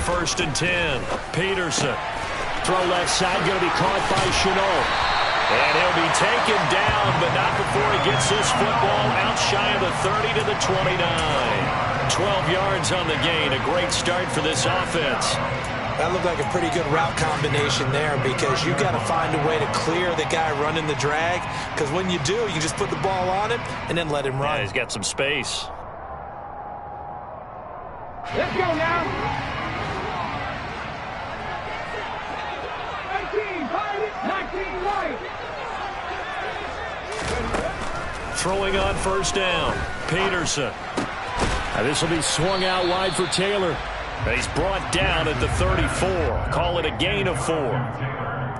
first and 10. Peterson. Throw left side, going to be caught by Chenault. And he'll be taken down, but not before he gets this football out shy of the 30 to the 29. 12 yards on the gain. A great start for this offense. That looked like a pretty good route combination there, because you've got to find a way to clear the guy running the drag, because when you do, you can just put the ball on him and then let him run. Yeah, he's got some space. Let's go now. 19 right. Throwing on first down. Peterson. Now this will be swung out wide for Taylor. He's brought down at the 34. Call it a gain of 4.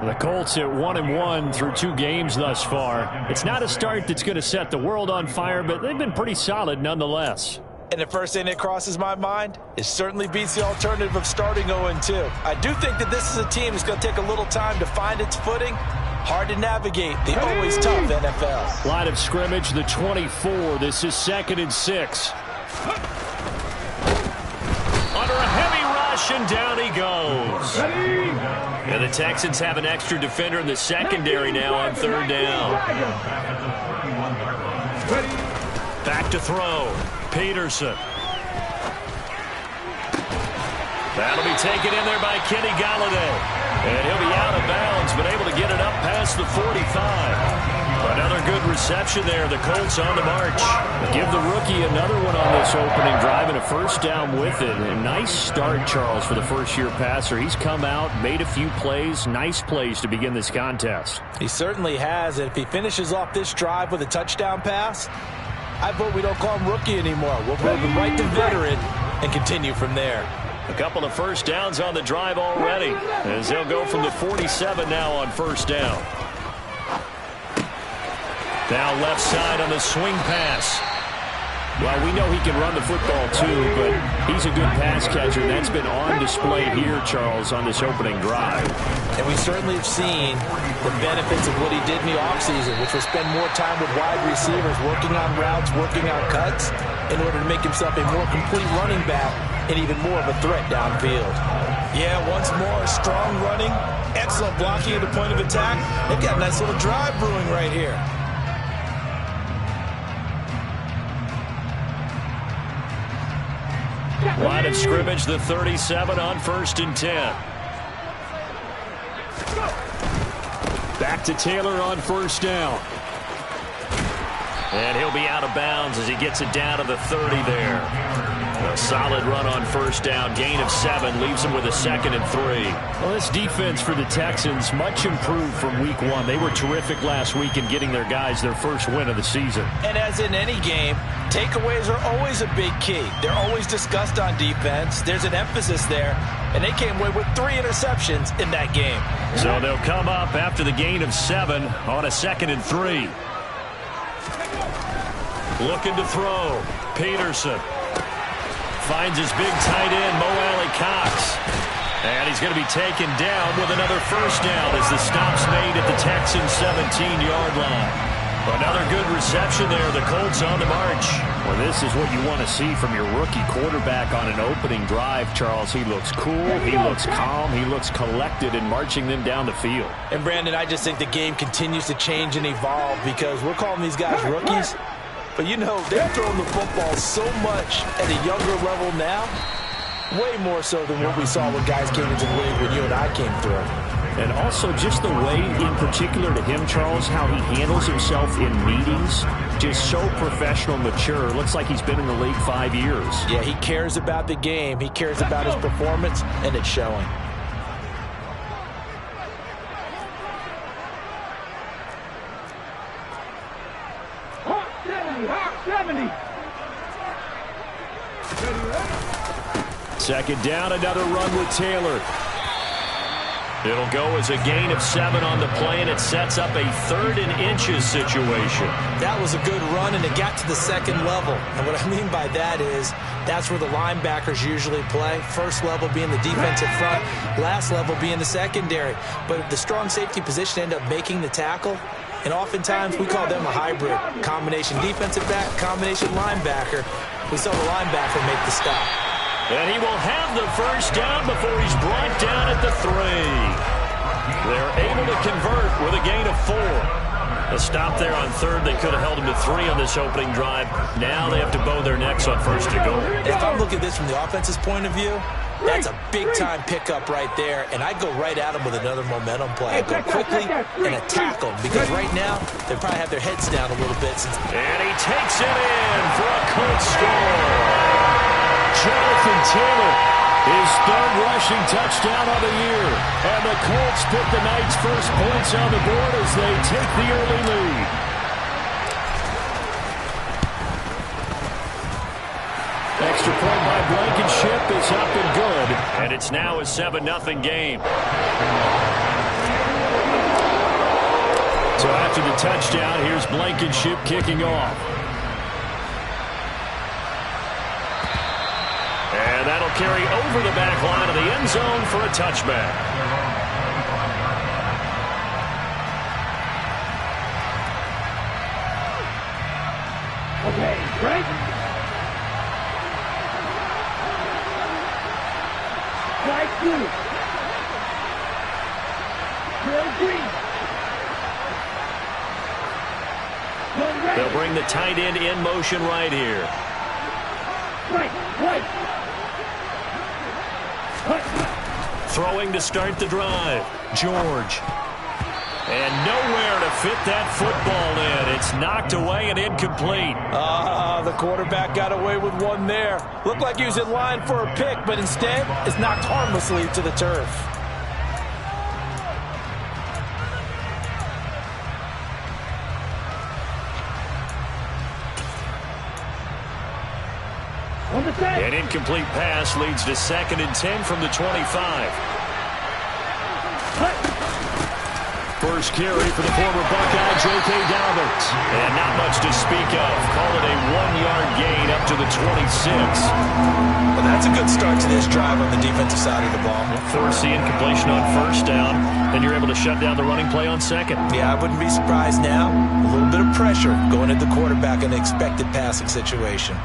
The Colts at 1-1 through 2 games thus far. It's not a start that's going to set the world on fire, but they've been pretty solid nonetheless. And the first thing that crosses my mind, it certainly beats the alternative of starting 0-2. I do think that this is a team that's going to take a little time to find its footing. Hard to navigate the always tough NFL. Line of scrimmage, the 24. This is 2nd and 6. Under a heavy rush, and down he goes. And the Texans have an extra defender in the secondary now on 3rd down. Back to throw. Peterson. That'll be taken in there by Kenny Golladay. And he'll be out of bounds, but able to get it up past the 45. Another good reception there. The Colts on the march. Give the rookie another one on this opening drive and a first down with it. A nice start, Charles, for the first-year passer. He's come out, made a few plays, nice plays to begin this contest. He certainly has. And if he finishes off this drive with a touchdown pass, I vote we don't call him rookie anymore. We'll move him right to veteran and continue from there. A couple of first downs on the drive already, as they'll go from the 47 now on first down. Down left side on the swing pass. Well, we know he can run the football too, but he's a good pass catcher. That's been on display here, Charles, on this opening drive. And we certainly have seen the benefits of what he did in the offseason, which was spend more time with wide receivers, working on routes, working on cuts, in order to make himself a more complete running back and even more of a threat downfield. Yeah, once more, strong running, excellent blocking at the point of attack. They've got a nice little drive brewing right here. Line of scrimmage, the 37 on 1st and 10. Back to Taylor on first down. And he'll be out of bounds as he gets it down to the 30 there. A solid run on first down. Gain of 7 leaves him with a 2nd and 3. Well, this defense for the Texans much improved from week 1. They were terrific last week in getting their guys their first win of the season. And as in any game, takeaways are always a big key. They're always discussed on defense. There's an emphasis there, and they came away with 3 interceptions in that game. So they'll come up after the gain of 7 on a 2nd and 3. Looking to throw. Peterson. Finds his big tight end, Mo Alley-Cox. And he's going to be taken down with another first down as the stop's made at the Texans' 17-yard line. Another good reception there. The Colts on the march. Well, this is what you want to see from your rookie quarterback on an opening drive, Charles. He looks cool. He looks calm. He looks collected in marching them down the field. And, Brandon, I just think the game continues to change and evolve because we're calling these guys rookies. But, you know, they're throwing the football so much at a younger level now, way more so than what we saw when guys came into the league when you and I came through. And also just the way, in particular to him, Charles, how he handles himself in meetings, just so professional, mature. Looks like he's been in the league 5 years. Yeah, he cares about the game. He cares about his performance, and it's showing. Second down, another run with Taylor. It'll go as a gain of 7 on the play, and it sets up a 3rd and inches situation. That was a good run, and it got to the 2nd level. And what I mean by that is that's where the linebackers usually play. First level being the defensive front, last level being the secondary. But the strong safety position ended up making the tackle, and oftentimes we call them a hybrid. Combination defensive back, combination linebacker. We saw the linebacker make the stop. And he will have the first down before he's brought down at the 3. They're able to convert with a gain of 4. A stop there on third. They could have held him to 3 on this opening drive. Now they have to bow their necks on first and goal. If I'm looking at this from the offense's point of view, that's a big-time pickup right there, and I go right at him with another momentum play. I go quickly and attack them, because right now they probably have their heads down a little bit. And he takes it in for a Colts score. Jonathan Taylor, his third rushing touchdown of the year. And the Colts put the night's first points on the board as they take the early lead. Extra point by Blankenship is up and good. And it's now a 7-0 game. So after the touchdown, here's Blankenship kicking off. And that'll carry over the back line of the end zone for a touchback. Okay, break. Strike 2. Drill 3. They'll bring the tight end in motion right here. Right. Throwing to start the drive. George. And nowhere to fit that football in. It's knocked away and incomplete. The quarterback got away with one there. Looked like he was in line for a pick, but instead it's knocked harmlessly to the turf. An incomplete pass leads to 2nd and 10 from the 25. First carry for the former Buckeye, J.K. Dobbins. And not much to speak of. Call it a 1-yard gain up to the 26. Well, that's a good start to this drive on the defensive side of the ball. Force the incompletion on first down. Then you're able to shut down the running play on second. Yeah, I wouldn't be surprised now. A little bit of pressure going at the quarterback in an expected passing situation.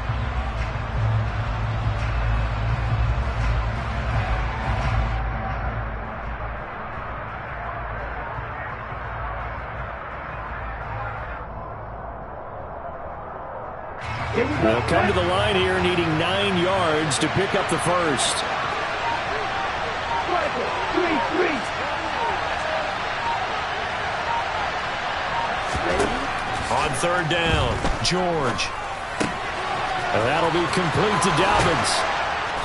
They'll come to the line here needing 9 yards to pick up the first. 3. On third down, George. And that'll be complete to Dobbins.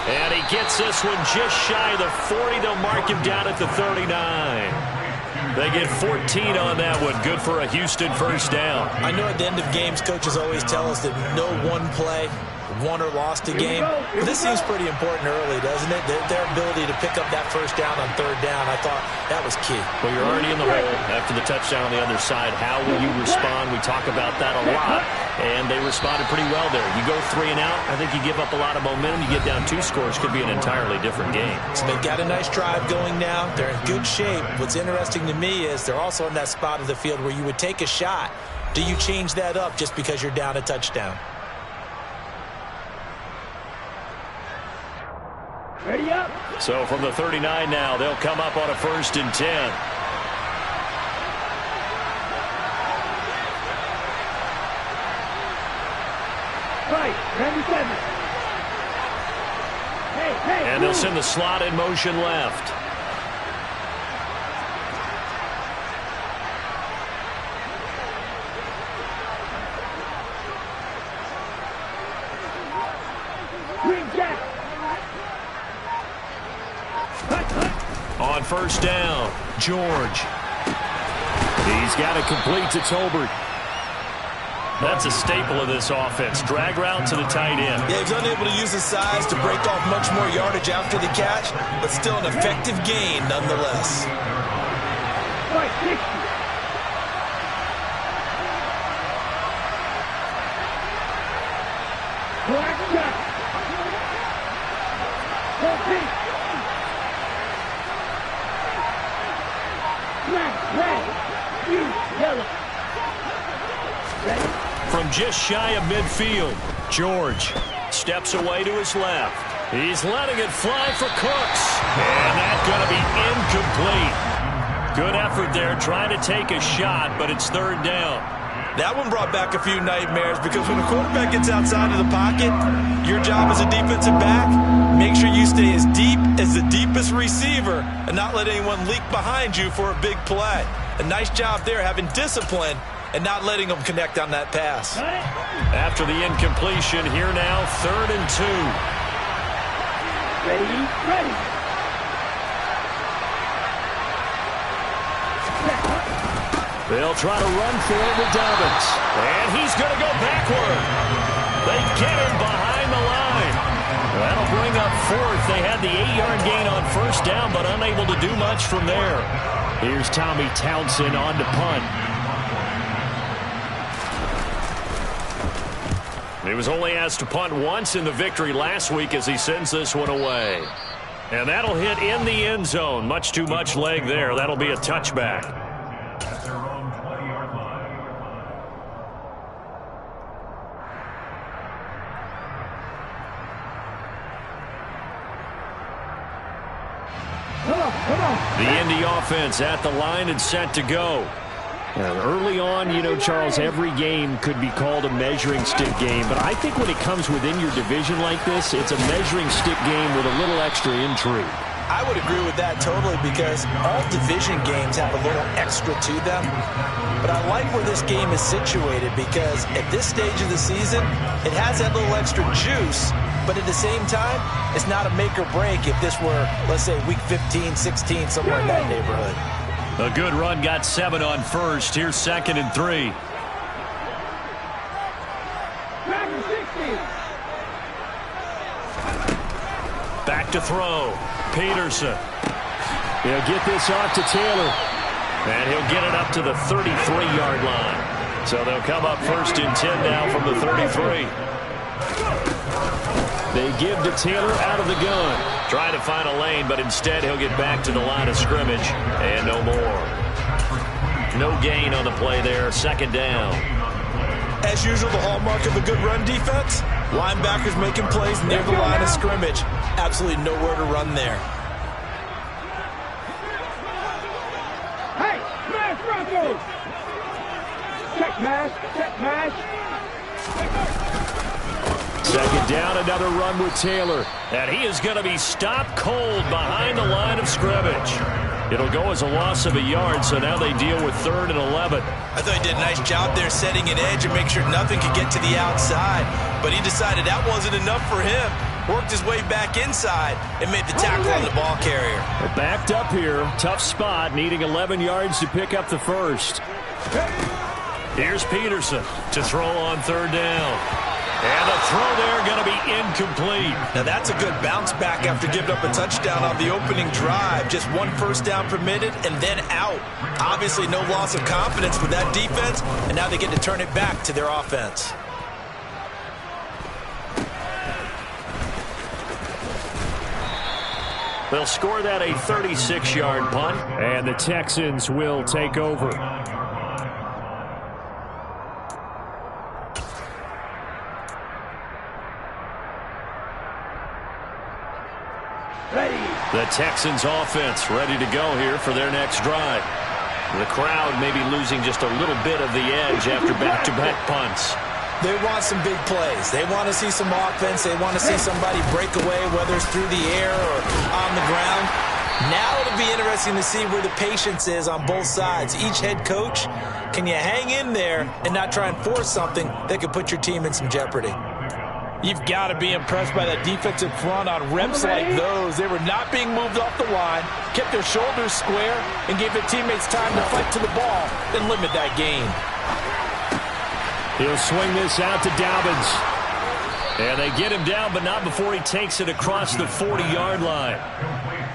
And he gets this one just shy of the 40. They'll mark him down at the 39. They get 14 on that one. Good for a Houston first down. I know at the end of games, coaches always tell us that no one play won or lost a game. But this seems pretty important early, doesn't it? Their ability to pick up that first down on third down, I thought that was key. Well, you're already in the hole after the touchdown on the other side. How will you respond? We talk about that a lot, and they responded pretty well there. You go 3 and out, I think you give up a lot of momentum. You get down 2 scores, could be an entirely different game. So they've got a nice drive going now. They're in good shape. What's interesting to me is they're also in that spot of the field where you would take a shot. Do you change that up just because you're down a touchdown? Ready up. So from the 39 now, they'll come up on a 1st and 10. Right. 97. Hey. And they'll send the slot in motion left. Green jack. On first down, George. He's got it complete to Tolbert. That's a staple of this offense. Drag route to the tight end. Yeah, he's unable to use his size to break off much more yardage after the catch, but still an effective gain nonetheless. Right. 60. Black shot. 14. Black, red, blue, yellow. Ready? From just shy of midfield, George steps away to his left. He's letting it fly for Cooks. And that's going to be incomplete. Good effort there trying to take a shot, but it's third down. That one brought back a few nightmares because when a quarterback gets outside of the pocket, your job as a defensive back, make sure you stay as deep as the deepest receiver and not let anyone leak behind you for a big play. A nice job there having discipline and not letting them connect on that pass. After the incompletion, here now, 3rd and 2. Ready. They'll try to run for it with Dobbins. And he's going to go backward. They get him behind the line. That'll bring up 4th. They had the 8-yard gain on 1st down, but unable to do much from there. Here's Tommy Townsend on to punt. He was only asked to punt once in the victory last week as he sends this one away. And that'll hit in the end zone. Much too much leg there. That'll be a touchback. The Indy offense at the line and set to go. And early on, you know, Charles, every game could be called a measuring stick game. But I think when it comes within your division like this, it's a measuring stick game with a little extra intrigue. I would agree with that totally because all division games have a little extra to them. But I like where this game is situated because at this stage of the season, it has that little extra juice. But at the same time, it's not a make or break if this were, let's say, week 15, 16, somewhere in that neighborhood. A good run got 7 on 1st. Here's 2nd and 3. Back to throw. Peterson. He'll get this off to Taylor. And he'll get it up to the 33-yard line. So they'll come up 1st and 10 now from the 33. They give to Taylor out of the gun. Trying to find a lane, but instead he'll get back to the line of scrimmage. And no more. No gain on the play there. 2nd down. As usual, the hallmark of a good run defense, linebackers making plays near the line of scrimmage. Absolutely nowhere to run there. Hey, smash Broncos! Check mash. 2nd down, another run with Taylor. And he is going to be stopped cold behind the line of scrimmage. It'll go as a loss of a yard, so now they deal with 3rd and 11. I thought he did a nice job there setting an edge and make sure nothing could get to the outside. But he decided that wasn't enough for him. Worked his way back inside and made the tackle on the ball carrier. They're backed up here. Tough spot, needing 11 yards to pick up the 1st. Here's Peterson to throw on 3rd down. And the throw there going to be incomplete. Now that's a good bounce back after giving up a touchdown on the opening drive. Just 1 first down permitted and then out. Obviously no loss of confidence with that defense, and now they get to turn it back to their offense. They'll score that a 36-yard punt, and the Texans will take over. The Texans offense ready to go here for their next drive. The crowd may be losing just a little bit of the edge after back-to-back punts. They want some big plays. They want to see some offense. They want to see somebody break away, whether it's through the air or on the ground. Now it'll be interesting to see where the patience is on both sides. Each head coach, can you hang in there and not try and force something that could put your team in some jeopardy? You've got to be impressed by that defensive front on reps like those. They were not being moved off the line, kept their shoulders square, and gave their teammates time to fight to the ball and limit that gain. He'll swing this out to Dobbins. And they get him down, but not before he takes it across the 40-yard line.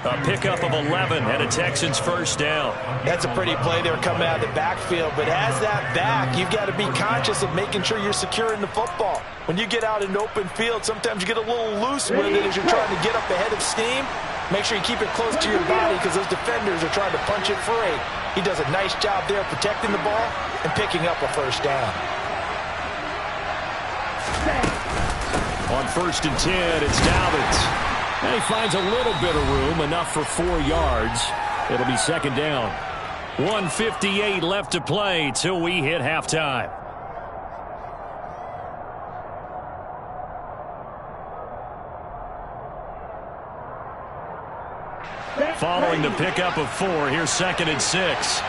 A pickup of 11 and a Texans first down. That's a pretty play there coming out of the backfield, but as that back, you've got to be conscious of making sure you're securing the football. When you get out in open field, sometimes you get a little loose with it as you're trying to get up ahead of steam. Make sure you keep it close to your body because those defenders are trying to punch it free. He does a nice job there protecting the ball and picking up a first down. On 1st and 10, it's Dobbins. And he finds a little bit of room, enough for 4 yards. It'll be 2nd down. 1:58 left to play till we hit halftime. Following the pickup of 4, here's 2nd and 6.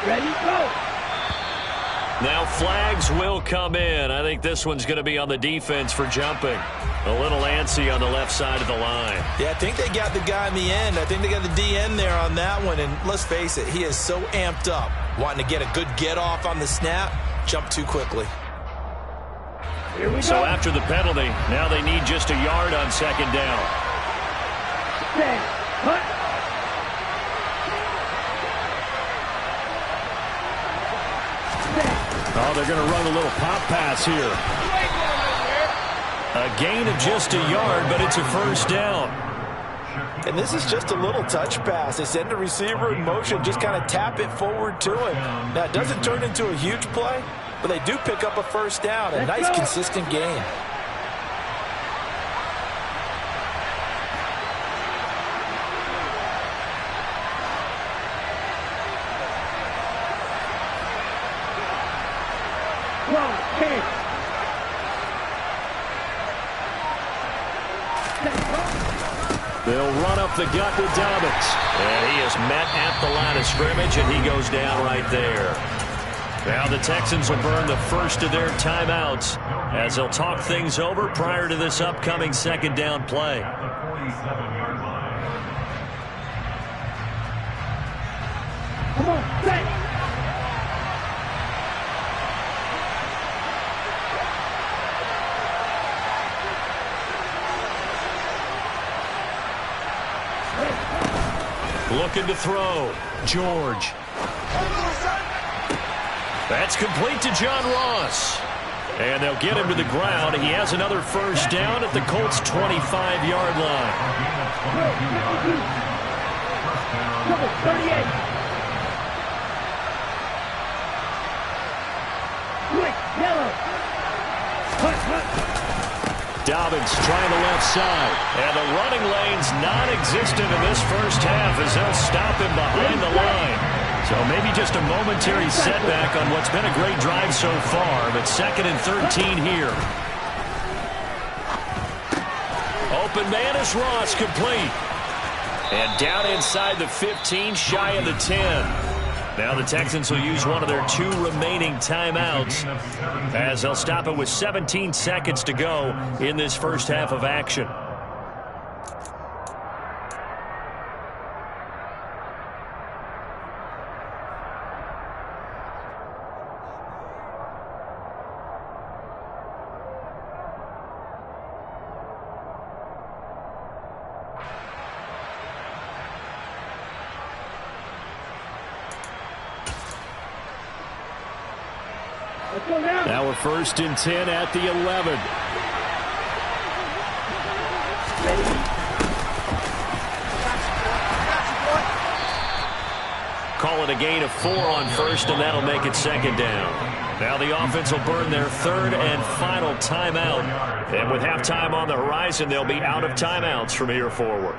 Ready, go. Now flags will come in. I think this one's going to be on the defense for jumping. A little antsy on the left side of the line. Yeah, I think they got the guy in the end. I think they got the DN there on that one. And let's face it, he is so amped up, wanting to get a good get off on the snap, jump too quickly. Here we So go. after the penalty, now they need just a yard on 2nd down. Stand. Hut. Oh, they're going to run a little pop pass here. A gain of just a yard, but it's a 1st down. And this is just a little touch pass. They send the receiver in motion, just kind of tap it forward to him. Now, it doesn't turn into a huge play, but they do pick up a 1st down. A nice, consistent gain. They'll run up the gut with Dobbins. And he is met at the line of scrimmage, and he goes down right there. Now the Texans will burn the first of their timeouts as they'll talk things over prior to this upcoming 2nd down play. Come on, set. Looking to throw. George. That's complete to John Ross. And they'll get him to the ground. He has another 1st down at the Colts' 25-yard line. Number 38. Quick, yellow. Hut, hut. Dobbins trying the left side. And the running lane's non-existent in this 1st half as they'll stop him behind the line. So maybe just a momentary setback on what's been a great drive so far, but 2nd and 13 here. Open man is Ross, complete. And down inside the 15, shy of the 10. Now the Texans will use one of their 2 remaining timeouts as they'll stop it with 17 seconds to go in this 1st half of action. Now we're 1st and 10 at the 11. Call it a gain of 4 on 1st, and that'll make it 2nd down. Now the offense will burn their 3rd and final timeout. And with halftime on the horizon, they'll be out of timeouts from here forward.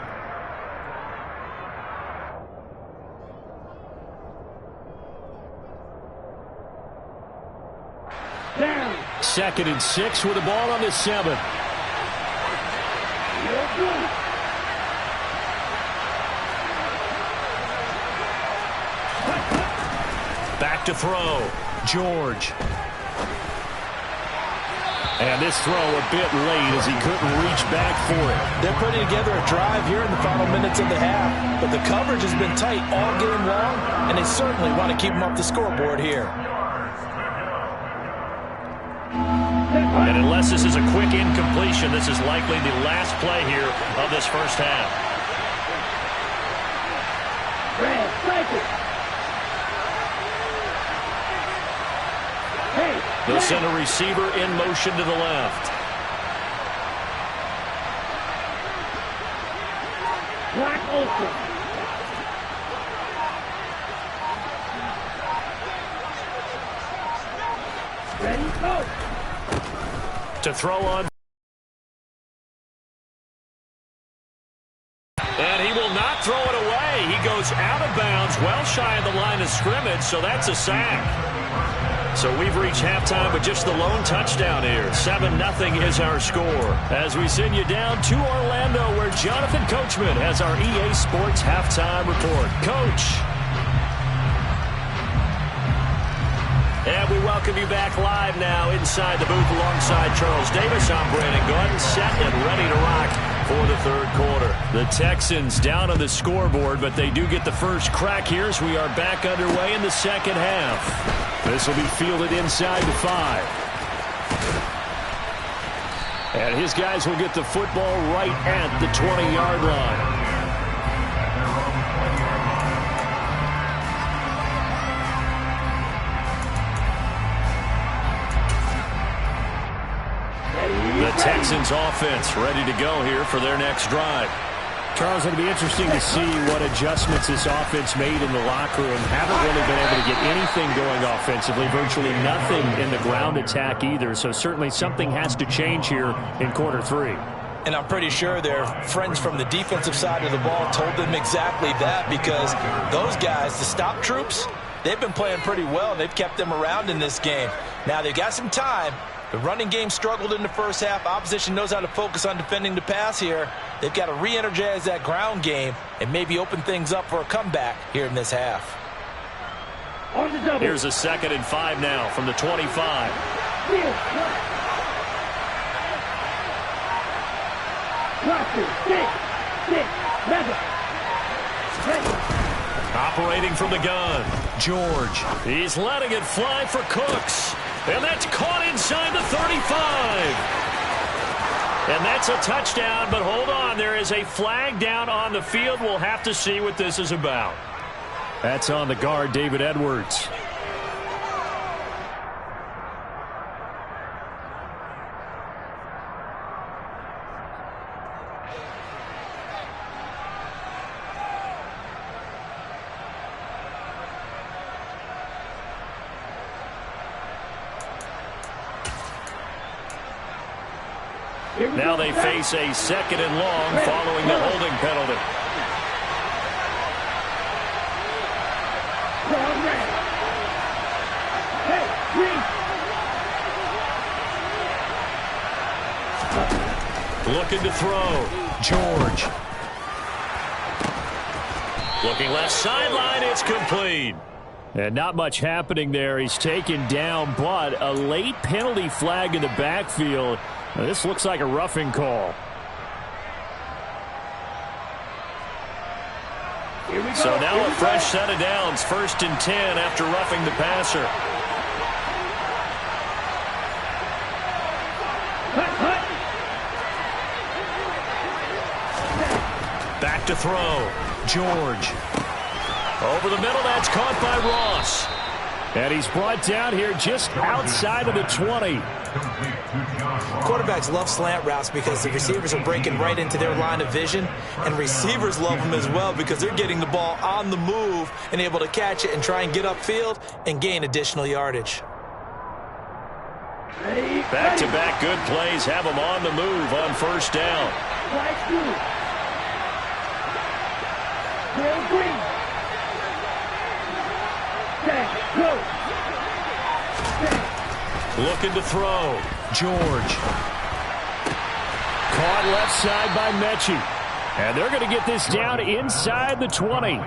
Down. 2nd and 6 with the ball on the 7. Back to throw. George. And this throw a bit late as he couldn't reach back for it. They're putting together a drive here in the final minutes of the half, but the coverage has been tight all game long, and they certainly want to keep them off the scoreboard here. And unless this is a quick incompletion, this is likely the last play here of this 1st half. Red, cycle. Hey, They'll send a receiver in motion to the left. Black Olsen. to throw on. And he will not throw it away. He goes out of bounds, well shy of the line of scrimmage, so that's a sack. So we've reached halftime with just the lone touchdown here. 7-0 is our score. As we send you down to Orlando, where Jonathan Coachman has our EA Sports halftime report. Coach. And we welcome you back live now inside the booth alongside Charles Davis. I'm Brandon Gordon, set and ready to rock for the third quarter. The Texans down on the scoreboard, but they do get the first crack here as we are back underway in the second half. This will be fielded inside the 5. And his guys will get the football right at the 20-yard line. The Texans offense ready to go here for their next drive. Charles, it'll be interesting to see what adjustments this offense made in the locker room. Haven't really been able to get anything going offensively, virtually nothing in the ground attack either. So certainly something has to change here in quarter 3. And I'm pretty sure their friends from the defensive side of the ball told them exactly that, because those guys, the stop troops, they've been playing pretty well. They've kept them around in this game. Now they've got some time. The running game struggled in the first half. Opposition knows how to focus on defending the pass here. They've got to re-energize that ground game and maybe open things up for a comeback here in this half. Here's a 2nd and 5 now from the 25. Operating from the gun, George. He's letting it fly for Cooks. And that's caught inside the 35. And that's a touchdown, but hold on. There is a flag down on the field. We'll have to see what this is about. That's on the guard, David Edwards. Now they face a 2nd and long following the holding penalty. Looking to throw. George. Looking left sideline. It's complete. And not much happening there. He's taken down, but a late penalty flag in the backfield. Now, this looks like a roughing call. So now a fresh set of downs. 1st and 10 after roughing the passer. Back to throw. George. Over the middle, that's caught by Ross. And he's brought down here just outside of the 20. Quarterbacks love slant routes because the receivers are breaking right into their line of vision, and receivers love them as well because they're getting the ball on the move and able to catch it and try and get upfield and gain additional yardage. Back-to-back good plays have them on the move on 1st down. Looking to throw. George. Caught left side by Mechie. And they're going to get this down inside the 20.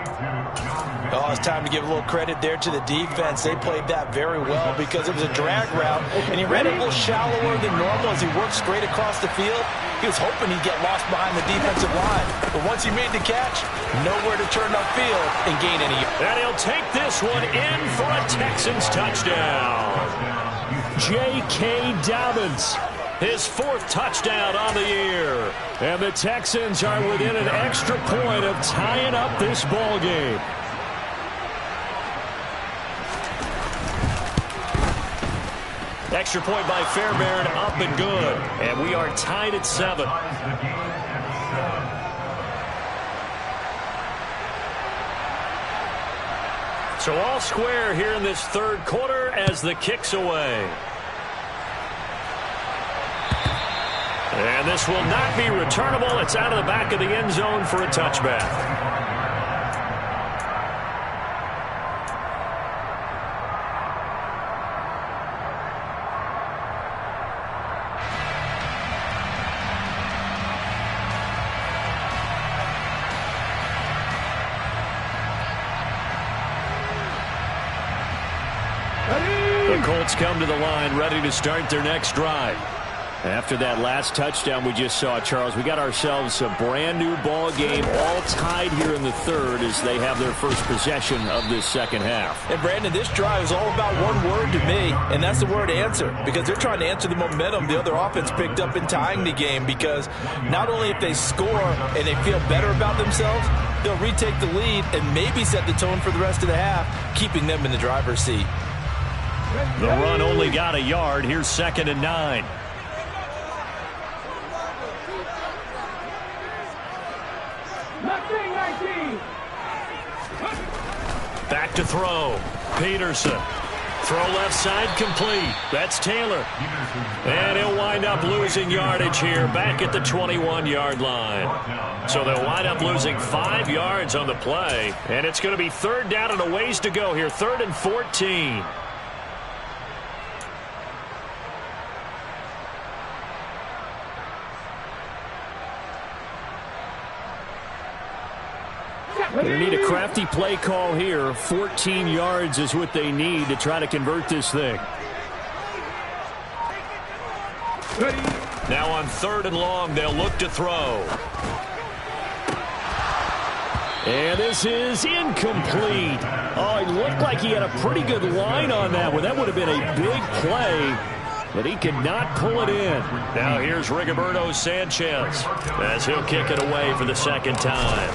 Oh, it's time to give a little credit there to the defense. They played that very well because it was a drag route, and he ran it a little shallower than normal as he worked straight across the field. He was hoping he'd get lost behind the defensive line. But once he made the catch, nowhere to turn upfield and gain any. And he'll take this one in for a Texans touchdown. J.K. Dobbins, his 4th touchdown on the year. And the Texans are within an extra point of tying up this ball game. Extra point by Fairbairn, up and good. And we are tied at 7. So all square here in this third quarter as the kick's away. And this will not be returnable. It's out of the back of the end zone for a touchback. The Colts come to the line, ready to start their next drive. After that last touchdown we just saw, Charles, we got ourselves a brand-new ball game, all tied here in the third as they have their first possession of this second half. And, Brandon, this drive is all about one word to me, and that's the word answer, because they're trying to answer the momentum the other offense picked up in tying the game, because not only if they score and they feel better about themselves, they'll retake the lead and maybe set the tone for the rest of the half, keeping them in the driver's seat. The run only got a yard. Here's 2nd and 9. Back to throw. Peterson. Throw left side complete. That's Taylor. And he'll wind up losing yardage here back at the 21-yard line. So they'll wind up losing 5 yards on the play. And it's going to be 3rd down and a ways to go here. 3rd and 14. They need a crafty play call here. 14 yards is what they need to try to convert this thing. Now on 3rd and long, they'll look to throw. And this is incomplete. Oh, it looked like he had a pretty good line on that one. That would have been a big play, but he could not pull it in. Now here's Rigoberto Sanchez as he'll kick it away for the 2nd time.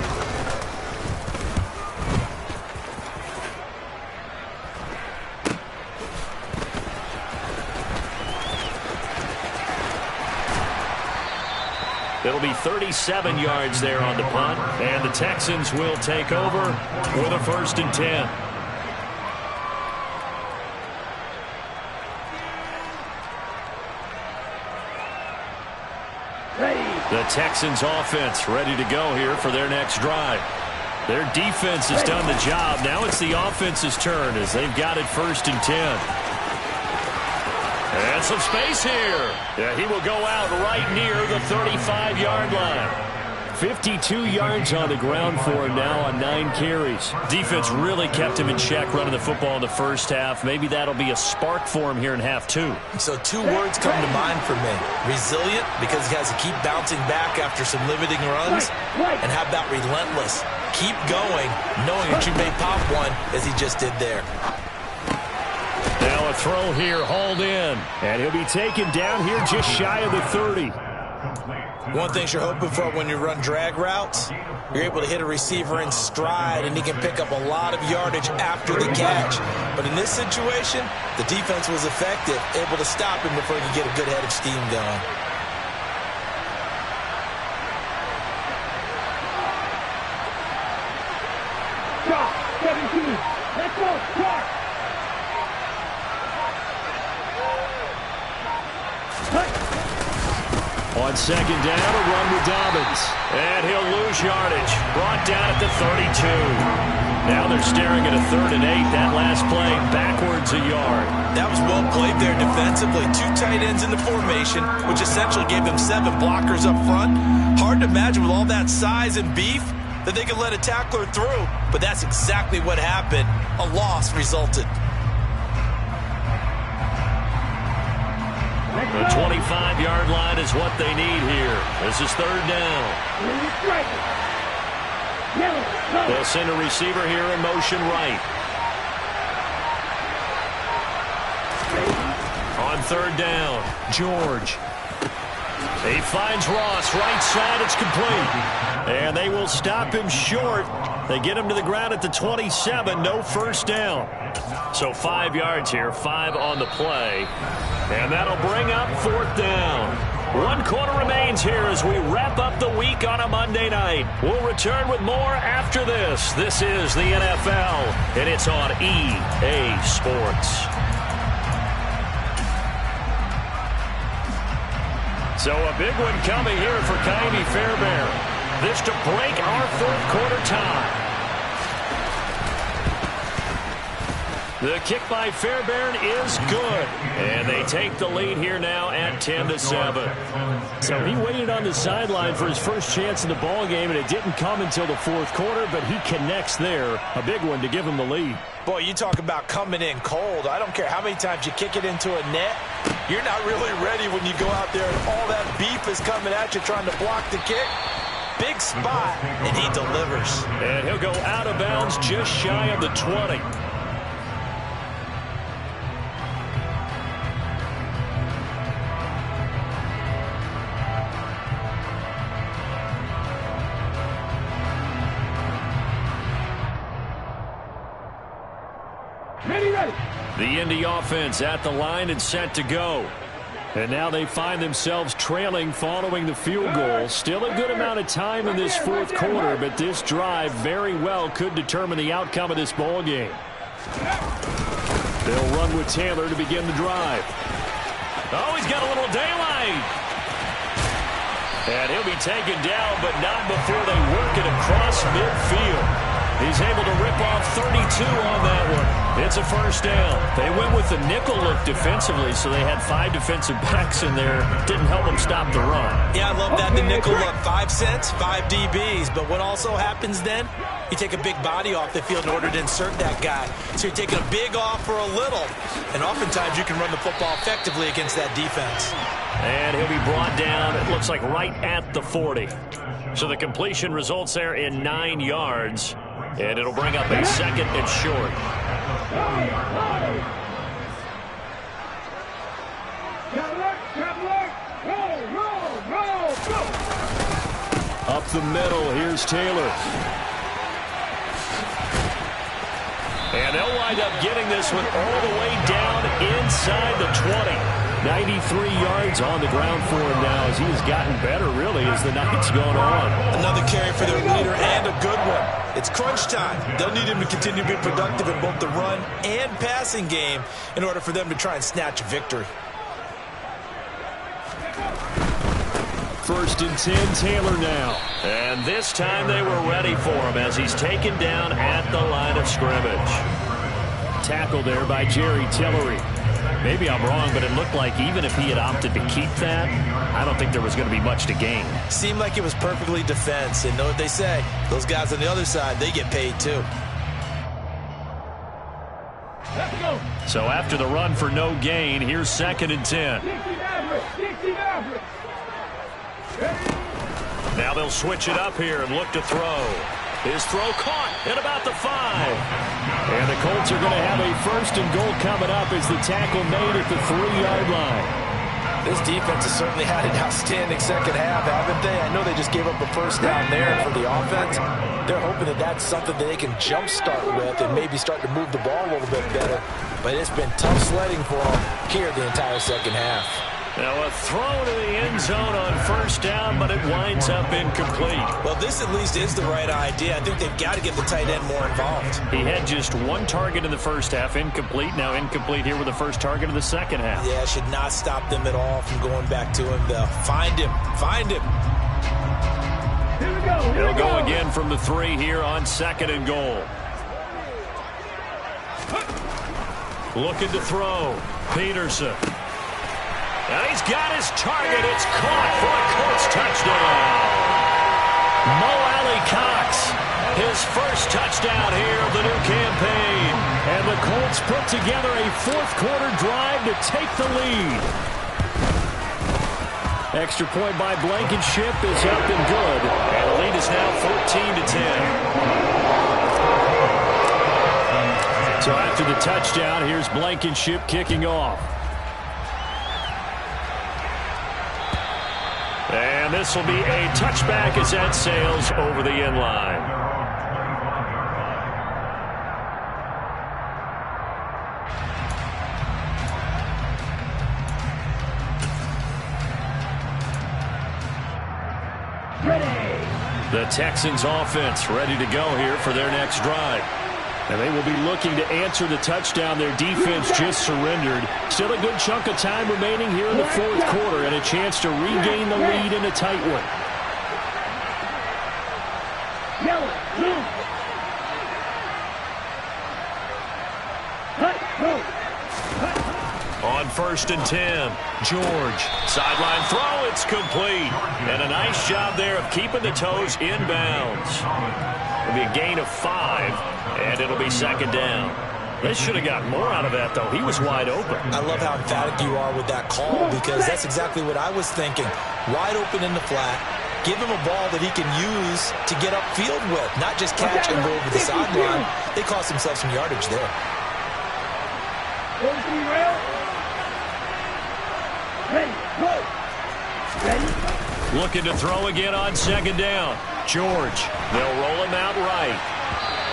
It'll be 37 yards there on the punt, and the Texans will take over with a 1st and 10. The Texans offense ready to go here for their next drive. Their defense has done the job. Now it's the offense's turn as they've got it 1st and 10. And some space here. Yeah, he will go out right near the 35-yard line. 52 yards on the ground for him now on 9 carries. Defense really kept him in check running the football in the first half. Maybe that'll be a spark for him here in half 2. So 2 words come to mind for me. Resilient, because he has to keep bouncing back after some limiting runs. And how about relentless? Keep going, knowing that you may pop one, as he just did there. Now a throw here, hauled in. And he'll be taken down here just shy of the 30. One thing you're hoping for when you run drag routes, you're able to hit a receiver in stride, and he can pick up a lot of yardage after the catch. But in this situation, the defense was effective, able to stop him before he could get a good head of steam going. Drop, 17. Let's go, drop. On 2nd down, a run with Dobbins. And he'll lose yardage. Brought down at the 32. Now they're staring at a 3rd and 8. That last play backwards a yard. That was well played there defensively. 2 tight ends in the formation, which essentially gave them 7 blockers up front. Hard to imagine with all that size and beef that they could let a tackler through. But that's exactly what happened. A loss resulted. The 25-yard line is what they need here. This is 3rd down. They'll send a receiver here in motion right. On 3rd down, George. He finds Ross, right side, it's complete. And they will stop him short. They get him to the ground at the 27, no 1st down. So 5 yards here, 5 on the play. And that'll bring up 4th down. 1 quarter remains here as we wrap up the week on a Monday night. We'll return with more after this. This is the NFL, and it's on EA Sports. So a big one coming here for Kaimi Fairbairn. This to break our fourth quarter tie. The kick by Fairbairn is good. And they take the lead here now at 10-7. So he waited on the sideline for his first chance in the ball game, and it didn't come until the fourth quarter, but he connects there. A big one to give him the lead. Boy, you talk about coming in cold. I don't care how many times you kick it into a net. You're not really ready when you go out there and all that beef is coming at you trying to block the kick. Big spot, and he delivers. And he'll go out of bounds just shy of the 20. The Indy offense at the line and set to go. And now they find themselves trailing following the field goal. Still a good amount of time in this fourth quarter, but this drive very well could determine the outcome of this ball game. They'll run with Taylor to begin the drive. Oh, he's got a little daylight. And he'll be taken down, but not before they work it across midfield. He's able to rip off 32 on that one. It's a first down. They went with the nickel look defensively, so they had 5 defensive backs in there. Didn't help them stop the run. Yeah, I love that. The nickel look, 5 cents, 5 DBs. But what also happens then, you take a big body off the field in order to insert that guy. So you're taking a big off for a little. And oftentimes you can run the football effectively against that defense. And he'll be brought down, it looks like right at the 40. So the completion results there in 9 yards. And it'll bring up a second and short. Up the middle, here's Taylor. And they'll wind up getting this one all the way down inside the 20. 93 yards on the ground for him now as he's gotten better, really, as the night's gone on. Another carry for their leader and a good one. It's crunch time. They'll need him to continue to be productive in both the run and passing game in order for them to try and snatch a victory. First and 10, Taylor now. And this time they were ready for him as he's taken down at the line of scrimmage. Tackle there by Jerry Tillery. Maybe I'm wrong, but it looked like even if he had opted to keep that, I don't think there was going to be much to gain. Seemed like it was perfectly defense. And know what they say, those guys on the other side, they get paid too. Let's go. So after the run for no gain, here's second and 10. Now they'll switch it up here and look to throw. His throw caught at about the 5. And the Colts are going to have a first and goal coming up as the tackle made at the 3-yard line. This defense has certainly had an outstanding second half, haven't they? I know they just gave up a first down there for the offense. They're hoping that that's something that they can jumpstart with and maybe start to move the ball a little bit better. But it's been tough sledding for them here the entire second half. Now a throw to the end zone on first down, but it winds up incomplete. Well, this at least is the right idea. I think they've got to get the tight end more involved. He had just 1 target in the first half, incomplete. Now incomplete here with the first target of the second half. Yeah, it should not stop them at all from going back to him. They'll find him. Find him. Here we go. They'll go again from the 3 here on second and goal. Looking to throw. Peterson. And he's got his target. It's caught for a Colts touchdown. Mo Alley-Cox, his first touchdown here of the new campaign. And the Colts put together a fourth quarter drive to take the lead. Extra point by Blankenship is up and good. And the lead is now 14-10. So after the touchdown, here's Blankenship kicking off. And this will be a touchback as that sails over the end line. Ready. The Texans offense ready to go here for their next drive. And they will be looking to answer the touchdown their defense just surrendered. Still a good chunk of time remaining here in the fourth quarter and a chance to regain the lead in a tight one. On 1st and 10, George. Sideline throw, it's complete. And a nice job there of keeping the toes inbounds. It'll be a gain of 5, and it'll be 2nd down. They should have got more out of that, though. He was wide open. I love how emphatic you are with that call because that's exactly what I was thinking. Wide open in the flat. Give him a ball that he can use to get upfield with, not just catch and go over the sideline. They cost themselves some yardage there. Looking to throw again on 2nd down. George. They'll roll him out right.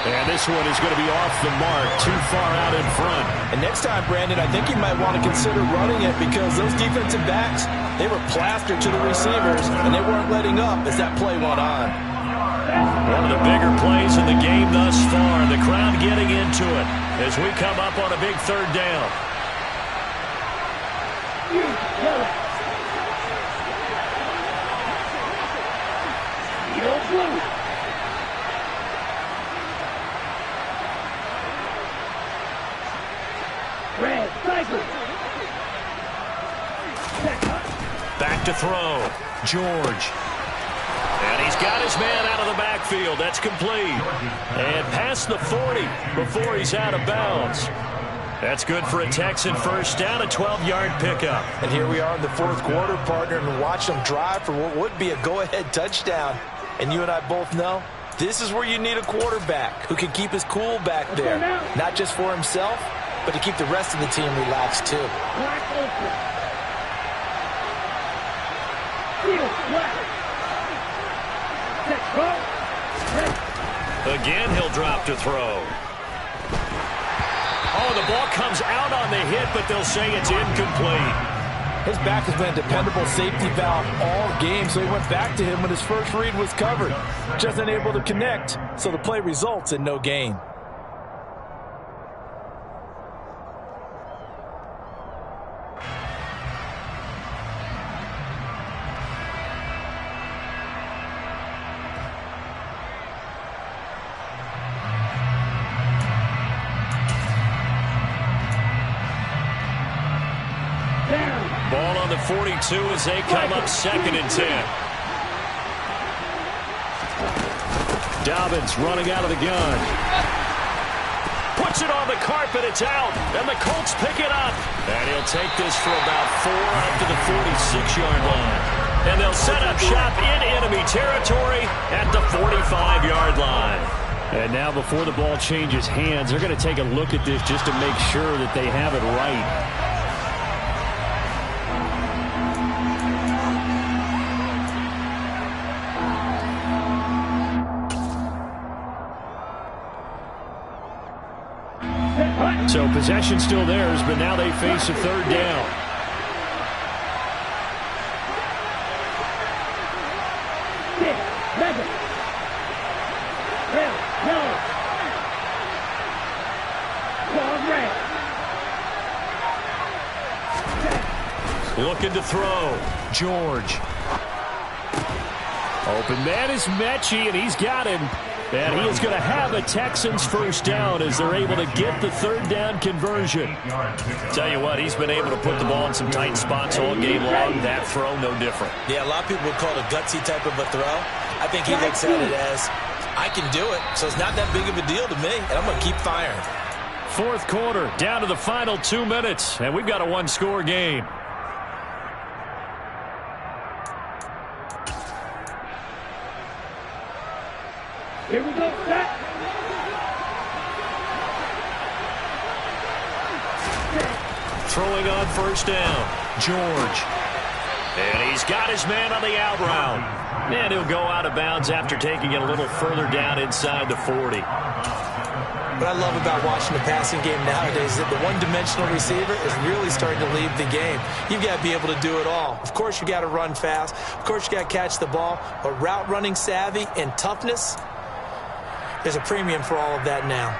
And this one is going to be off the mark, too far out in front. And next time, Brandon, I think you might want to consider running it because those defensive backs, they were plastered to the receivers, and they weren't letting up as that play went on. One of the bigger plays in the game thus far. The crowd getting into it as we come up on a big 3rd down. Back to throw. George. And he's got his man out of the backfield. That's complete. And past the 40 before he's out of bounds. That's good for a Texan 1st down, a 12-yard pickup. And here we are in the 4th quarter, partner, and watch them drive for what would be a go-ahead touchdown. And you and I both know this is where you need a quarterback who can keep his cool back there, not just for himself, but to keep the rest of the team relaxed too. Again, he'll drop to throw. Oh, the ball comes out on the hit, but they'll say it's incomplete. His back has been a dependable safety valve all game, so he went back to him when his first read was covered. Just unable to connect, so the play results in no gain. Ball on the 42 as they come up 2nd and 10. Dobbins running out of the gun. Puts it on the carpet. It's out. And the Colts pick it up. And he'll take this for about 4 up to the 46-yard line. And they'll set up shop in enemy territory at the 45-yard line. And now before the ball changes hands, they're going to take a look at this just to make sure that they have it right. So possession still theirs, but now they face a 3rd down. Looking to throw. George. Open man is Mechie, and he's got him. And he is going to have a Texans 1st down as they're able to get the 3rd down conversion. Tell you what, he's been able to put the ball in some tight spots all game long. That throw, no different. Yeah, a lot of people would call it a gutsy type of a throw. I think he looks at it as, I can do it, so it's not that big of a deal to me, and I'm going to keep firing. 4th quarter, down to the final 2 minutes, and we've got a 1-score game. Here we go, set. Throwing on 1st down, George. And he's got his man on the out route. And he'll go out of bounds after taking it a little further down inside the 40. What I love about watching the passing game nowadays is that the one-dimensional receiver is really starting to leave the game. You've got to be able to do it all. Of course, you got to run fast. Of course, you got to catch the ball. But route running savvy and toughness, there's a premium for all of that now.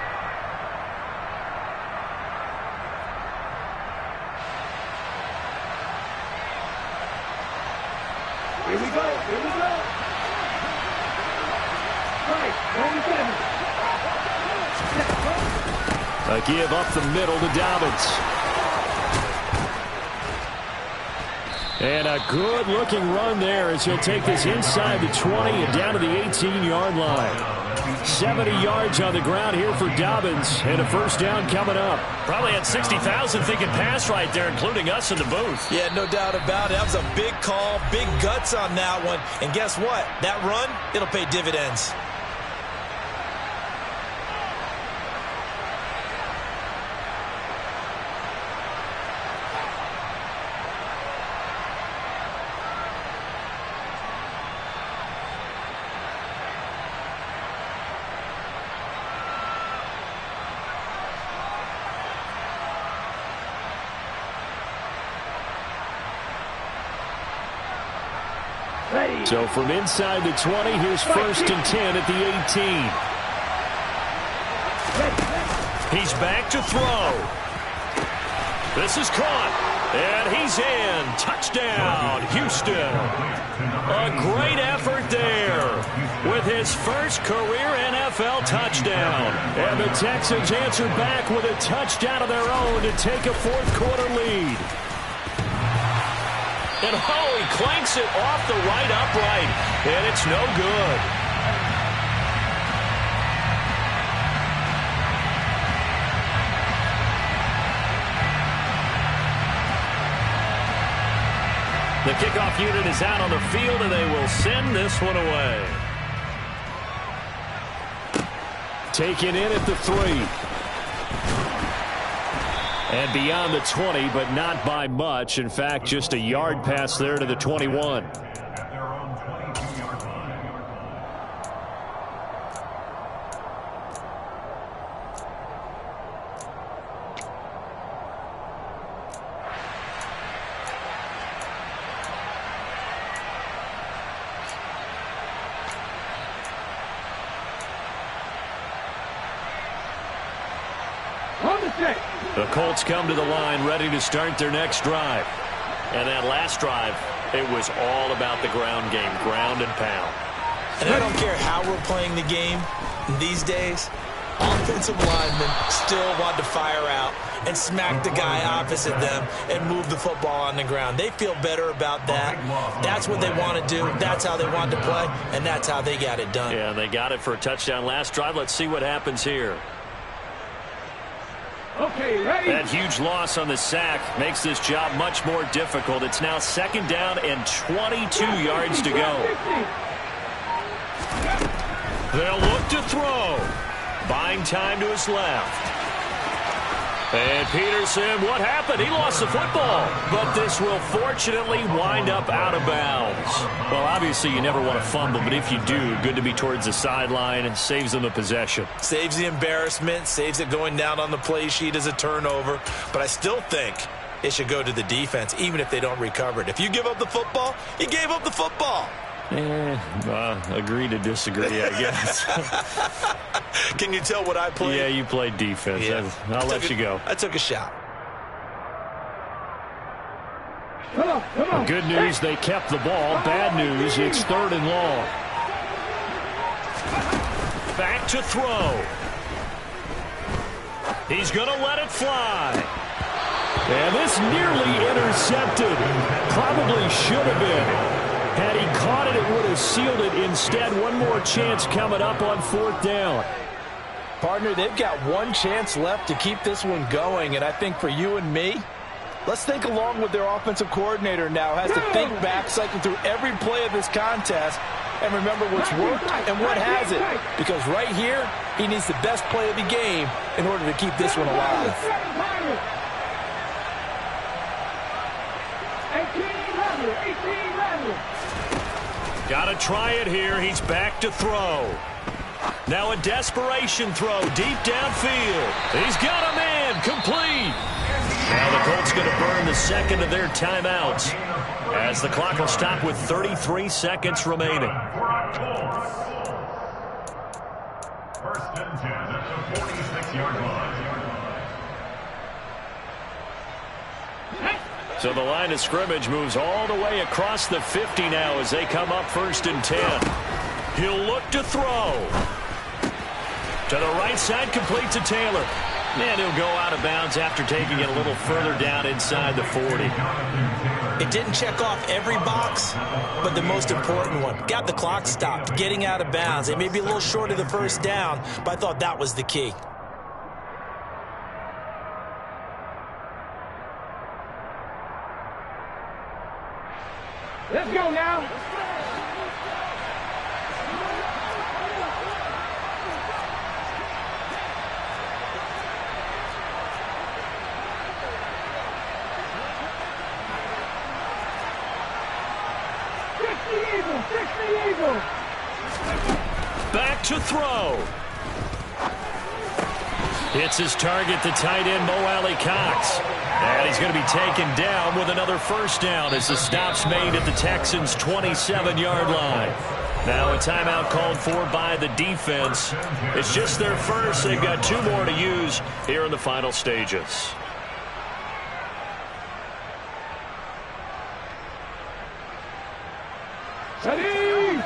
A give up the middle to Dobbins. And a good-looking run there as he'll take this inside the 20 and down to the 18-yard line. 70 yards on the ground here for Dobbins, and a first down coming up. Probably had 60,000 thinking pass right there, including us in the booth. Yeah, no doubt about it. That was a big call, big guts on that one. And guess what? That run, it'll pay dividends. So from inside the 20, here's 1st and 10 at the 18. He's back to throw. This is caught. And he's in. Touchdown, Houston. A great effort there with his first career NFL touchdown. And the Texans answer back with a touchdown of their own to take a fourth-quarter lead. And he clanks it off the right upright, and it's no good. The kickoff unit is out on the field, and they will send this one away. Taken in at the 3. And beyond the 20, but not by much. In fact, just a yard pass there to the 21. The Colts come to the line ready to start their next drive. And that last drive, it was all about the ground game, ground and pound. And I don't care how we're playing the game these days, offensive linemen still want to fire out and smack the guy opposite them and move the football on the ground. They feel better about that. That's what they want to do. That's how they want to play, and that's how they got it done. Yeah, they got it for a touchdown last drive. Let's see what happens here. Okay, ready? That huge loss on the sack makes this job much more difficult. It's now 2nd down and 22 yards to go. They'll look to throw. Buying time to his left. And Peterson, what happened? He lost the football. But this will fortunately wind up out of bounds. Well, obviously you never want to fumble, but if you do, good to be towards the sideline and saves them the possession. Saves the embarrassment, saves it going down on the play sheet as a turnover. But I still think it should go to the defense, even if they don't recover it. If you give up the football, you gave up the football. Agree to disagree, I guess. Can you tell what I played? Yeah, you played defense. Yeah. I'll let you go. I took a shot. Come on. Good news, they kept the ball. Bad news, it's 3rd and long. Back to throw. He's going to let it fly. And this nearly intercepted. Probably should have been. Had he caught it, it would have sealed it. Instead, one more chance coming up on 4th down. Partner, they've got one chance left to keep this one going, and I think for you and me, let's think along with their offensive coordinator now. Has to think back, cycle through every play of this contest, and remember what's worked and what hasn't. Because right here, he needs the best play of the game in order to keep this one alive. 18 level. Got to try it here. He's back to throw. Now a desperation throw deep downfield. He's got a man complete. Now the Colts going to burn the second of their timeouts as the clock will stop with 33 seconds remaining. 1st and 10 at the 46-yard line. So the line of scrimmage moves all the way across the 50 now as they come up 1st and 10. He'll look to throw. To the right side, complete to Taylor. And he'll go out of bounds after taking it a little further down inside the 40. It didn't check off every box, but the most important one. Got the clock stopped, getting out of bounds. It may be a little short of the first down, but I thought that was the key. Let's go now. Fix the eagle. Back to throw. Hits his target, the tight end, Mo Alley Cox. And he's going to be taken down with another first down as the stop's made at the Texans' 27-yard line. Now a timeout called for by the defense. It's just their first. They've got 2 more to use here in the final stages. Ready.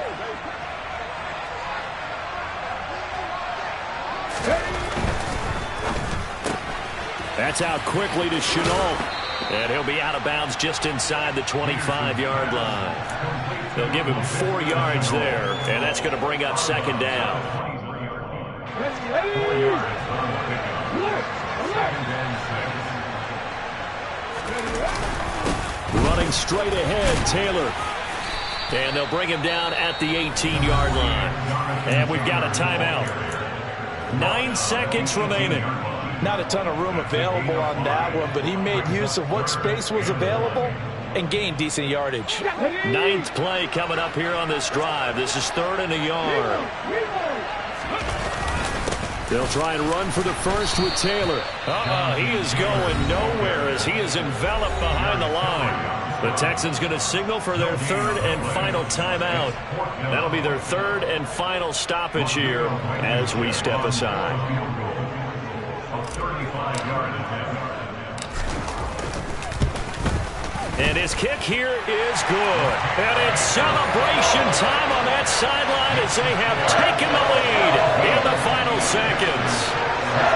That's out quickly to Chenault. And he'll be out of bounds just inside the 25-yard line. They'll give him 4 yards there, and that's going to bring up second down. Running straight ahead, Taylor. And they'll bring him down at the 18-yard line. And we've got a timeout. 9 seconds remaining. Not a ton of room available on that one, but he made use of what space was available and gained decent yardage. 9th play coming up here on this drive. This is 3rd and a yard. They'll try and run for the first with Taylor. He is going nowhere as he is enveloped behind the line. The Texans going to signal for their 3rd and final timeout. That'll be their 3rd and final stoppage here as we step aside. And his kick here is good. And it's celebration time on that sideline as they have taken the lead in the final seconds.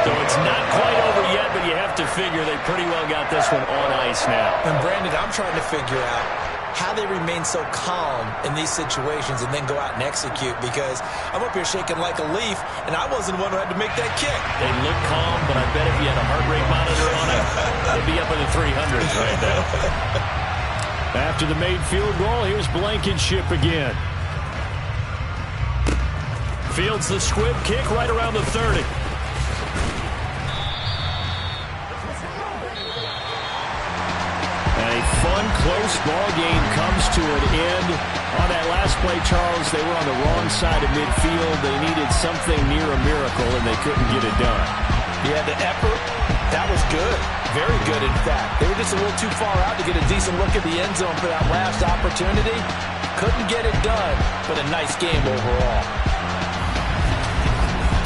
So it's not quite over yet, but you have to figure they pretty well got this one on ice now. And Brandon, I'm trying to figure out how they remain so calm in these situations and then go out and execute, because I'm up here shaking like a leaf, and I wasn't the one who had to make that kick. They look calm, but I bet if you had a heart rate monitor on it, they'd be up in the 300s right now. After the made field goal, here's Blankenship again. Fields the squib kick right around the 30. A fun, close ball game comes to an end. On that last play, Charles, they were on the wrong side of midfield. They needed something near a miracle, and they couldn't get it done. Yeah, the effort, that was good. Very good, in fact. They were just a little too far out to get a decent look at the end zone for that last opportunity. Couldn't get it done, but a nice game overall.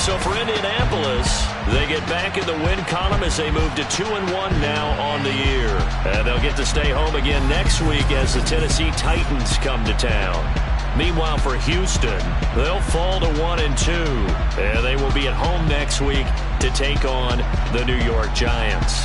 So for Indianapolis, they get back in the win column as they move to 2-1 now on the year. And they'll get to stay home again next week as the Tennessee Titans come to town. Meanwhile, for Houston, they'll fall to 1-2. And they will be at home next week to take on the New York Giants.